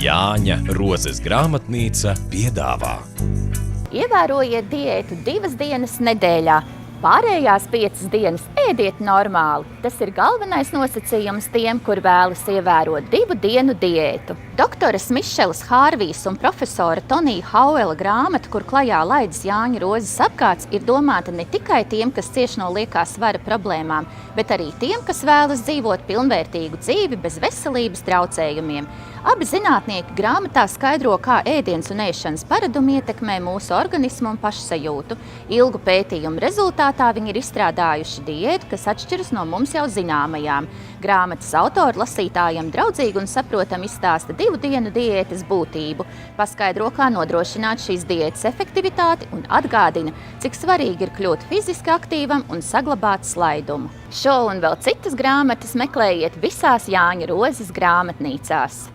Jāņa Rozes grāmatnīca piedāvā. Ievērojiet diētu 2 dienas nedēļā. Pārējās 5 dienas ēdiet normāli. Tas ir galvenais nosacījums tiem, kur vēlas ievērot 2 dienu diētu. Doktoras Mišelas Hārvijas un profesora Tonija Hauela grāmata, kur klajā laidas Jāņa Rozes apkārts, ir domāta ne tikai tiem, kas cieš no liekā svara problēmām, bet arī tiem, kas vēlas dzīvot pilnvērtīgu dzīvi bez veselības traucējumiem. Abi zinātnieki grāmatā skaidro, kā ēdiens un ēšanas paradumi ietekmē mūsu organismu un pašsajūtu. Ilgu pētījumu rezultātā viņi ir izstrādājuši diētu, kas atšķiras no mums jau zināmajām. Grāmatas autori lasītājiem draudzīgi un saprotami izstāsta 2 dienu diētas būtību, paskaidro, kā nodrošināt šīs diētas efektivitāti un atgādina, cik svarīgi ir kļūt fiziski aktīvam un saglabāt slaidumu. Šo un vēl citas grāmatas meklējiet visās Jāņa Rozes grāmatnīcās.